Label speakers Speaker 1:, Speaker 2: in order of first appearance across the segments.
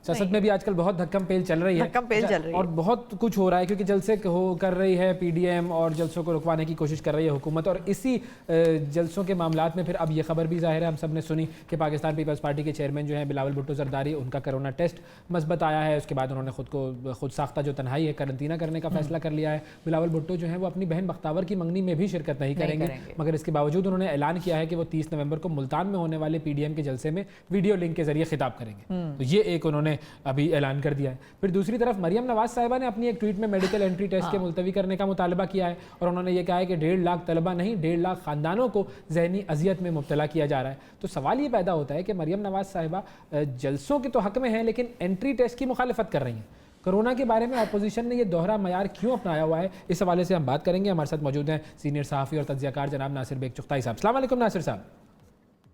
Speaker 1: सियासत में भी आजकल बहुत धक्कम पेल चल रही है और बहुत कुछ हो रहा है क्योंकि जलसे कर रही है पीडीएम और जलसों को रुकवाने की कोशिश कर रही है हुकूमत। और इसी जलसों के मामलात में फिर अब ये खबर भी जाहिर है, हम सब ने सुनी कि पाकिस्तान पीपल्स पार्टी के चेयरमैन जो हैं बिलावल भुट्टो जरदारी, उनका कोरोना टेस्ट मस्बत आया है। उसके बाद उन्होंने खुद साख्ता जो तन्हाई है करंतना करने का फैसला कर लिया है। बिलावल भुट्टो जो है वो अपनी बहन बख्तावर की मंगनी में भी शिरकत नहीं करेंगे, मगर इसके बावजूद उन्होंने ऐलान किया है कि वो 30 नवंबर को मुल्तान में होने वाले पीडीएम के जलसे में वीडियो लिंक के जरिए खिताब करेंगे। तो ये एक उन्होंने अभी ऐलान कर दिया है। फिर दूसरी तरफ मरियम नवाज साहिबा ने अपनी एक ट्वीट में मेडिकल एंट्री टेस्ट के मुलतवी करने का मुतालबा किया है और उन्होंने ये कहा है कि 1.5 लाख तलबा नहीं 1.5 लाख खानदानों को जहनी अजियत में मुब्तला किया जा रहा है। तो सवाल ये पैदा होता है कि मरियम नवाज साहिबा जलसों के तो हक में हैं लेकिन एंट्री टेस्ट की मुखालिफत कर रही हैं। कोरोना के बारे में अपोजिशन ने ये दोहरा मयार क्यों अपनाया हुआ है, इस हवाले से हम बात करेंगे। हमारे साथ मौजूद हैं सीनियर सहाफ़ी और तज्ज़ियाकार जनाब नासिर बेग चुगताई साहब। अस्सलाम वालेकुम नासिर साहब।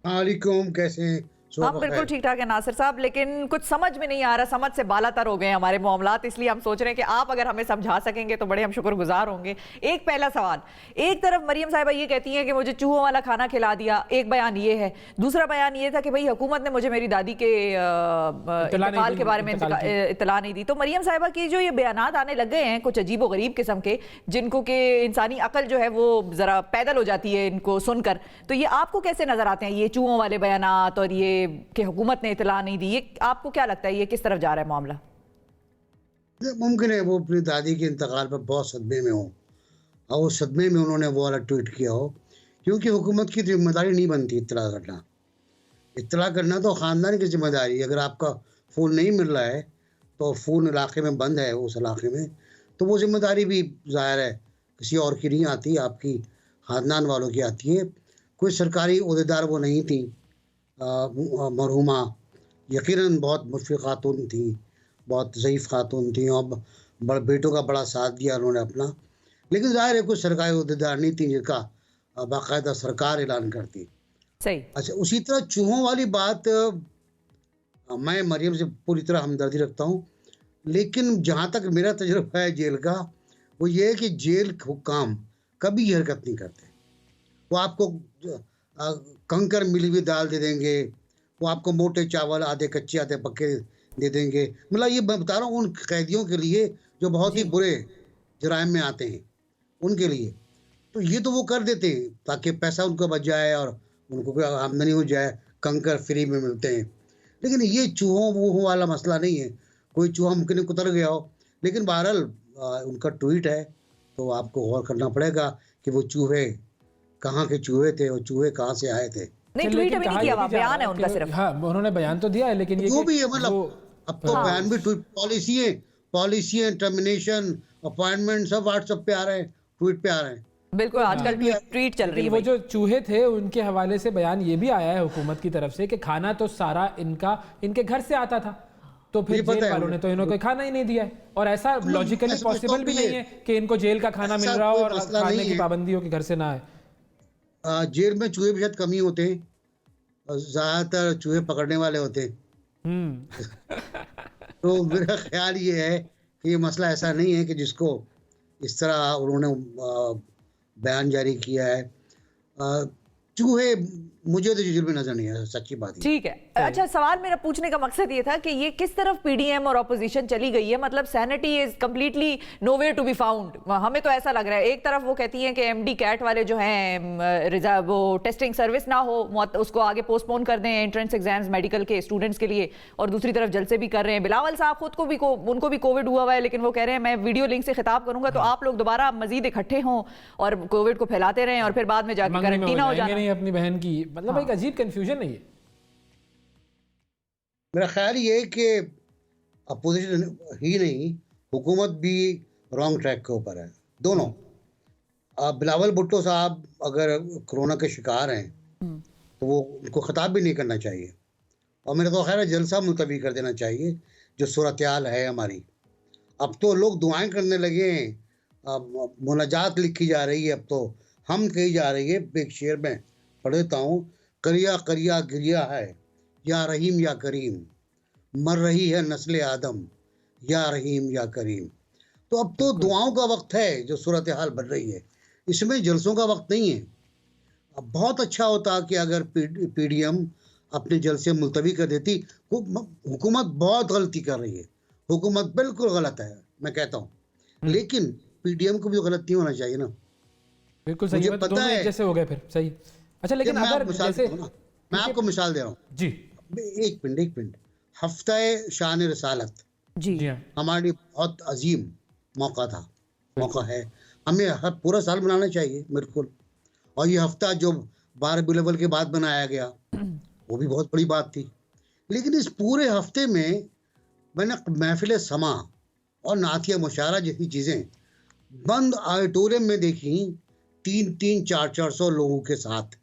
Speaker 2: वालेकुम, कैसे हैं?
Speaker 3: हम बिल्कुल ठीक ठाक है नासिर साहब, लेकिन कुछ समझ में नहीं आ रहा, समझ से बालातर हो गए हमारे मामलात, इसलिए हम सोच रहे हैं कि आप अगर हमें समझा सकेंगे तो बड़े हम शुक्रगुजार होंगे। एक पहला सवाल, एक तरफ मरियम साहिबा ये कहती हैं कि मुझे चूहों वाला खाना खिला दिया, एक बयान ये है। दूसरा बयान ये था कि भाई हुकूमत ने मुझे मेरी दादी के इंतकाल के बारे में इत्तला नहीं दी। तो मरियम साहिबा की जो ये बयानात आने लग गए हैं कुछ अजीब व गरीब किस्म के, जिनको कि इंसानी अकल जो है वो जरा पैदल हो जाती है इनको सुनकर, तो ये आपको कैसे नजर आते हैं ये चूहों वाले बयानात और ये कि हुकूमत ने इत्तला नहीं दी, ये आपको क्या लगता है ये किस तरफ जा रहा है मामला?
Speaker 2: मुमकिन है वो अपनी दादी के इंतकाल पर बहुत सदमे में हो और उस सदमे में उन्होंने वो वाला ट्वीट किया हो, क्योंकि हुकूमत की जिम्मेदारी नहीं बनती इत्तला करना। इत्तला करना तो ख़ानदान की जिम्मेदारी है। अगर आपका फ़ोन नहीं मिल रहा है तो फ़ोन इलाके में बंद है, उस इलाके में, तो वो जिम्मेदारी भी ज़ाहिर है किसी और की नहीं आती, आपकी ख़ानदान वालों की आती है। कोई सरकारी ओहदेदार वो नहीं थी मरहुमा, यकीनन बहुत मुश्किल खातून थी, बहुत ज़ईफ़ खातून थी और बेटों का बड़ा साथ दिया उन्होंने अपना, लेकिन ज़ाहिर है कोई सरकारी ओहदेदार नहीं थी जिनका बाकायदा सरकार ऐलान करती।
Speaker 3: सही।
Speaker 2: अच्छा, उसी तरह चूहों वाली बात, मैं मरियम से पूरी तरह हमदर्दी रखता हूँ, लेकिन जहाँ तक मेरा तजुर्बा है जेल का, वो ये है कि जेल हुक्काम कभी ये हरकत नहीं करते। वो आपको कंकर मिली हुई दाल दे देंगे, वो आपको मोटे चावल आधे कच्चे आधे पक्के दे देंगे। मतलब ये मैं बता रहा हूँ उन कैदियों के लिए जो बहुत ही बुरे जराइम में आते हैं, उनके लिए। तो ये तो वो कर देते हैं ताकि पैसा उनको बच जाए और उनको कोई आमदनी हो जाए, कंकर फ्री में मिलते हैं। लेकिन ये चूहों वूहों वाला मसला नहीं है। कोई चूहा मुमकिन कुतर गया हो, लेकिन बहरहाल उनका ट्वीट है तो आपको गौर करना पड़ेगा कि वो चूहे कहाँ के चूहे थे और चूहे कहाँ से आए थे।
Speaker 3: नहीं, ट्वीट अभी नहीं किया, बयान है उनका सिर्फ।
Speaker 1: हाँ, उन्होंने बयान तो दिया है, लेकिन ये
Speaker 2: जो भी है मतलब अब तो बयान भी पॉलिसी है, टर्मिनेशन, अपॉइंटमेंट सब व्हाट्सएप पे आ रहे हैं, ट्वीट पे आ रहे हैं।
Speaker 3: बिल्कुल, आजकल ट्वीट चल रही है।
Speaker 1: वो जो चूहे थे उनके हवाले से बयान ये भी आया है हुकूमत की तरफ से कि खाना तो सारा इनके घर से आता था, तो फिर जेल वालों ने तो इन्होंने कोई खाना ही नहीं दिया है। और ऐसा लॉजिकली पॉसिबल भी नहीं है कि इनको जेल का खाना मिल रहा हो और खाने की पाबंदी हो कि घर से ना आए।
Speaker 2: जेल में चूहे भी शायद कम ही होते हैं, ज्यादातर चूहे पकड़ने वाले होते हैं। तो मेरा ख्याल ये है कि ये मसला ऐसा नहीं है कि जिसको इस तरह उन्होंने बयान जारी किया है। चूहे मुझे तो जेल में नजर नहीं आया, सच्ची बात है।
Speaker 3: ठीक है, अच्छा, सवाल मेरा पूछने का मकसद ये था कि ये किस तरफ पीडीएम और ऑपोजिशन चली गई है, मतलब sanity is completely nowhere to be found. हमें तो ऐसा लग रहा है, एक तरफ वो कहती हैं कि एमडी कैट वाले जो हैं रिजर्व वो टेस्टिंग सर्विस ना हो, उसको आगे पोस्टपोन कर दें एंट्रेंस एग्जाम्स मेडिकल के स्टूडेंट्स के लिए, और दूसरी तरफ जलसे भी कर रहे हैं। बिलावल साहब खुद को भी उनको भी कोविड हुआ हुआ है, लेकिन वो कह रहे हैं मैं वीडियो लिंक से खिताब करूंगा तो आप लोग दोबारा मजीद इकट्ठे हों और कोविड को फैलाते रहें और फिर बाद में जाकर क्वारंटीन हो जाना
Speaker 1: अपनी बहन की, मतलब एक अजीब कंफ्यूजन है ये।
Speaker 2: मेरा ख्याल ये है कि अपोजिशन ही नहीं, हुकूमत भी रॉन्ग ट्रैक के ऊपर है, दोनों। बिलावल भुट्टो साहब अगर कोरोना के शिकार हैं तो वो उनको खिताब भी नहीं करना चाहिए, और मेरा तो ख्याल है जलसा मुलतवी कर देना चाहिए जो सूरत-ए-हाल है हमारी। अब तो लोग दुआएं करने लगे हैं, मुनाजात लिखी जा रही है, अब तो हम कही जा रही है। एक शेर में पढ़ देता हूँ, करिया करिया गिरिया है या रहीम या करीम, मर रही है नस्ल आदम या रहीम या करीम। तो अब तो दुआओं का वक्त है जो सूरत हाल बन रही है, इसमें जलसों का वक्त नहीं है। अब बहुत अच्छा होता कि अगर पीडीएम अपने जलसे मुलतवी कर देती। हुकूमत बहुत गलती कर रही है, हुकूमत बिल्कुल गलत है मैं कहता हूँ, लेकिन पीडीएम को भी तो गलत नहीं होना चाहिए ना।
Speaker 1: बिल्कुल सही
Speaker 2: मुझे
Speaker 1: है, तो
Speaker 2: पता
Speaker 1: दोनों
Speaker 2: है।
Speaker 1: एक जैसे हो गए फिर, सही। अच्छा लेकिन
Speaker 2: मैं
Speaker 1: अगर
Speaker 2: आपको मिसाल
Speaker 1: जैसे
Speaker 2: देता हूं ना, मैं आपको मिसाल दे रहा हूँ।
Speaker 1: जी
Speaker 2: एक मिनट, हफ्ता शान रसालत
Speaker 3: जी
Speaker 1: जी हाँ
Speaker 2: हमारे लिए बहुत अजीम मौका था, मौका है, हमें हर पूरा साल मनाना चाहिए बिल्कुल। और ये हफ्ता जो 12 बिलवल के बाद बनाया गया वो भी बहुत बड़ी बात थी। लेकिन इस पूरे हफ्ते में मैंने महफिल समा और नातिया मुशारा जैसी चीजें बंद ऑडिटोरियम में देखी, 300-400 लोगों के साथ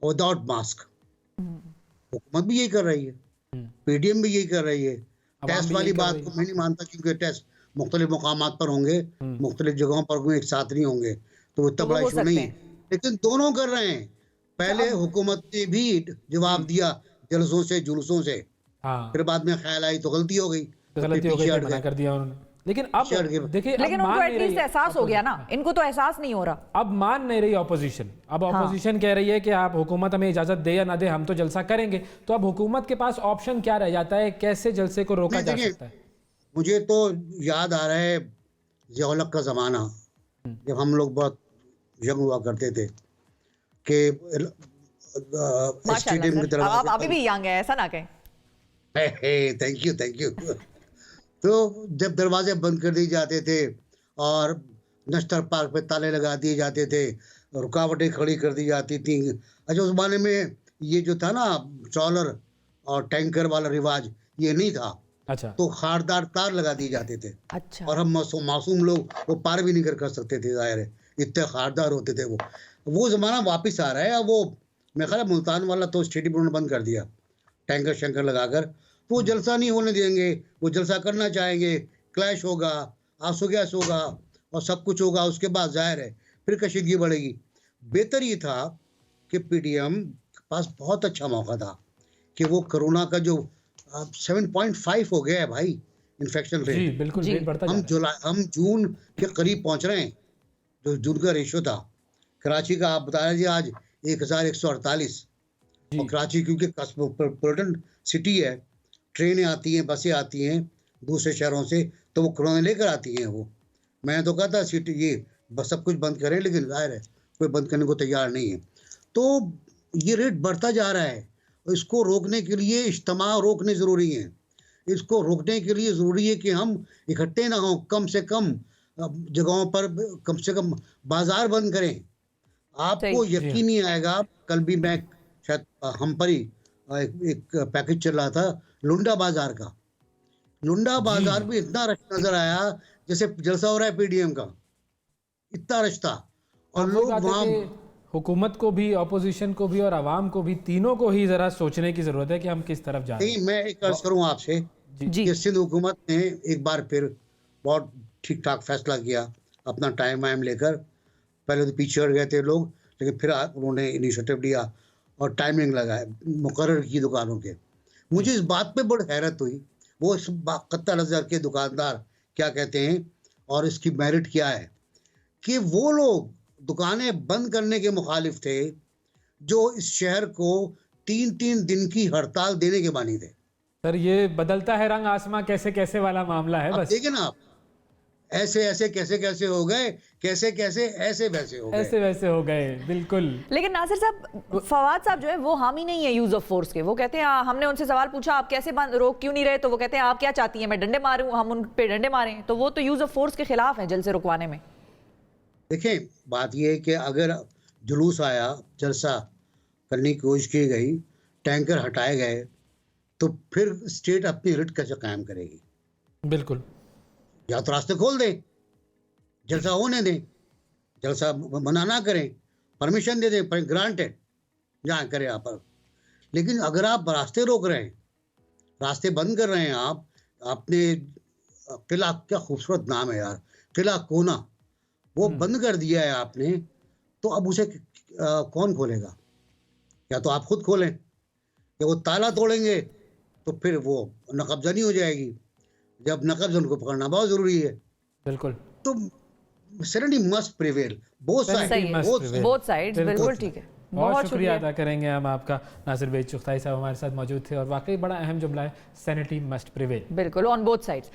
Speaker 2: विदाउट मास्क। हुकूमत भी यही कर रही है, पीडीएम भी यही कर रही है।
Speaker 1: आवाम
Speaker 2: टेस्ट
Speaker 1: भी
Speaker 2: वाली
Speaker 1: यही कर
Speaker 2: बात
Speaker 1: रही
Speaker 2: को
Speaker 1: है।
Speaker 2: मैं नहीं मानता, क्योंकि टेस्ट मुख्तलिफ मुकामात पर होंगे, मुख्तलिफ जगहों पर होंगे, एक साथ नहीं होंगे, तो वो इतना
Speaker 3: तो वो
Speaker 2: बड़ा
Speaker 3: हो
Speaker 2: इशू
Speaker 3: सकते
Speaker 2: नहीं है।
Speaker 3: हैं।
Speaker 2: लेकिन दोनों कर रहे हैं। पहले हुकूमत ने भी जवाब दिया जलसों से, जुलूसों से,
Speaker 1: हाँ
Speaker 2: फिर बाद में ख्याल आई तो गलती हो गई,
Speaker 1: तो
Speaker 2: तो फिर
Speaker 1: गलती हो गई,
Speaker 2: पीछे
Speaker 1: फिर
Speaker 2: हट
Speaker 1: मना
Speaker 2: गए,
Speaker 1: कर दिया उन्होंने। लेकिन अब
Speaker 2: पीछे हट गए।
Speaker 1: देखिए, अब
Speaker 3: लेकिन उनको
Speaker 1: मान नहीं
Speaker 3: एटलीस्ट
Speaker 1: रही
Speaker 3: एहसास हो गया ना, इनको तो एहसास नहीं हो रहा।
Speaker 1: अब मान नहीं रही ऑपोजिशन। अब ऑपोजिशन कह रही है कि आप हुकूमत हमें इजाजत दे या ना दे, हम तो जलसा करेंगे। तो अब हुकूमत के पास ऑप्शन क्या रह जाता है, कैसे जलसे को रोका
Speaker 2: नहीं
Speaker 1: जा
Speaker 2: देखिए,
Speaker 1: सकता है?
Speaker 2: मुझे तो याद आ रहा है ज़िया-उल-हक का ज़माना, जब हम लोग बहुत यंग हुआ करते थे, कि
Speaker 3: माशाल्लाह
Speaker 2: स्टेडियम के
Speaker 3: सर, आप अभी
Speaker 2: दरवाजे
Speaker 3: भी यंग है, ऐसा ना कहें।
Speaker 2: पर थैंक यू तो जब दरवाजे बंद कर दिए जाते थे और नेशनल पार्क पे ताले लगा दिए जाते थे, रुकावटें खड़ी कर दी जाती थी। अच्छा, उस जमाने में ये जो था ना ट्रॉलर और टैंकर वाला रिवाज, ये नहीं था,
Speaker 1: अच्छा
Speaker 2: तो खारदार तार लगा दिए जाते थे।
Speaker 3: अच्छा
Speaker 2: और हम मासूम लोग वो पार भी नहीं कर सकते थे, जाहिर है, इतने खारदार होते थे वो ज़माना वापस आ रहा है। अब वो मेरे ख्याल है मुल्तान वाला तो स्टेडियम उन्होंने बंद कर दिया, टैंकर शंकर लगाकर, तो वो जलसा नहीं होने देंगे, वो जलसा करना चाहेंगे, क्लैश होगा, आंसू गैस होगा और सब कुछ होगा। उसके बाद जाहिर है फिर कशीदगी बढ़ेगी। बेहतर ये था कि पीडीएम के पास बहुत अच्छा मौका था कि वो कोरोना का जो 7.5 हो गया है भाई इन्फेक्शन
Speaker 1: जी
Speaker 2: रेट,
Speaker 1: बिल्कुल,
Speaker 3: जी।
Speaker 1: रेट बढ़ता जा रहा है।
Speaker 2: हम जून के करीब पहुंच रहे हैं, जो जून का रेशो था। कराची का आप बता रहे थे आज 1148,
Speaker 1: जी
Speaker 2: और कराची क्योंकि कॉस्मोपॉलिटन सिटी है, ट्रेनें आती हैं, बसें आती हैं दूसरे शहरों से, तो वो कोरोना लेकर आती हैं। वो मैं तो कहता सिटी ये बस सब कुछ बंद करें, लेकिन जाहिर है कोई बंद करने को तैयार नहीं है। तो ये रेट बढ़ता जा रहा है, इसको रोकने के लिए इज्तिमा रोकने ज़रूरी है। इसको रोकने के लिए ज़रूरी है कि हम इकट्ठे ना हों, कम से कम जगहों पर कम से कम बाजार बंद करें। आपको
Speaker 3: सही।
Speaker 2: यकीन नहीं आएगा, कल भी मैं शायद हम पर ही एक पैकेज चल रहा था लुंडा बाजार का। लुंडा बाजार में इतना रश नजर आया जैसे जलसा हो रहा है पीडीएम का, इतना रश था। और
Speaker 1: अब वही
Speaker 2: लोग
Speaker 1: बात है
Speaker 2: वहाँ
Speaker 1: कि हुकूमत को भी, ऑपोजिशन को भी और आवाम को भी, तीनों को ही जरा सोचने की जरूरत है कि हम किस तरफ जा रहे हैं।
Speaker 2: नहीं, मैं एक अर्ज करूँ आपसे
Speaker 3: जी
Speaker 2: कि सिंध हुकूमत ने एक बार फिर बहुत ठीक ठाक फैसला किया, अपना टाइम वाइम लेकर। पहले तो पीछे हट गए थे लोग, लेकिन फिर उन्होंने इनिशिएटिव लिया और टाइमिंग लगाए मुकर्रर की दुकानों के। मुझे इस बात पे बड़ी हैरत हुई, वो इस कत्ता नज़र के दुकानदार क्या कहते हैं और इसकी मेरिट क्या है, कि वो लोग दुकानें बंद करने के मुखालिफ थे जो इस शहर को 3-3 दिन की हड़ताल देने के बानी थे।
Speaker 1: सर ये बदलता है रंग आसमां कैसे कैसे वाला मामला है।
Speaker 2: अब
Speaker 1: बस
Speaker 2: देखें ना आप, ऐसे ऐसे कैसे कैसे हो गए, कैसे कैसे ऐसे वैसे हो गए।
Speaker 1: ऐसे वैसे हो गए, बिल्कुल।
Speaker 3: लेकिन नासिर साहब, फवाद साहब जो है वो हामी नहीं है यूज ऑफ फोर्स के। वो कहते हैं हमने उनसे सवाल पूछा आप कैसे रोक क्यों नहीं रहे, तो वो कहते हैं आप क्या चाहती हैं, मैं डंडे मारूं, हम उन पे डंडे मारें। तो वो तो यूज ऑफ फोर्स के खिलाफ है जलसे रुकवाने में।
Speaker 2: देखें, बात यह है कि अगर जुलूस आया, जलसा करने की कोशिश की गई, टैंकर हटाए गए, तो फिर स्टेट अपनी रिट कैसे कायम करेगी?
Speaker 1: बिल्कुल।
Speaker 2: या तो रास्ते खोल दें, जलसा होने दें, जलसा मना ना करें, परमिशन दे दें, ग्रांटेड, जहाँ करें आप। लेकिन अगर आप रास्ते रोक रहे हैं, रास्ते बंद कर रहे हैं, आपने किला, क्या खूबसूरत नाम है यार, किला कोना, वो बंद कर दिया है आपने, तो अब उसे कौन खोलेगा? या तो आप खुद खोलें, या वो ताला तोड़ेंगे तो फिर वो नकब्जा नहीं हो जाएगी। जब नकब्जा, उनको पकड़ना बहुत जरूरी है।
Speaker 1: बिल्कुल।
Speaker 2: तो serenity must prevail, both side,
Speaker 3: both sides, बिल्कुल ठीक है।
Speaker 1: बहुत शुक्रिया अदा करेंगे हम आपका। नासिर बेग चुगताई साहब हमारे साथ मौजूद थे और वाकई बड़ा अहम जुमला है, सैनिटी मस्ट प्रिवेल।
Speaker 3: बिल्कुल, ऑन बोथ साइड्स।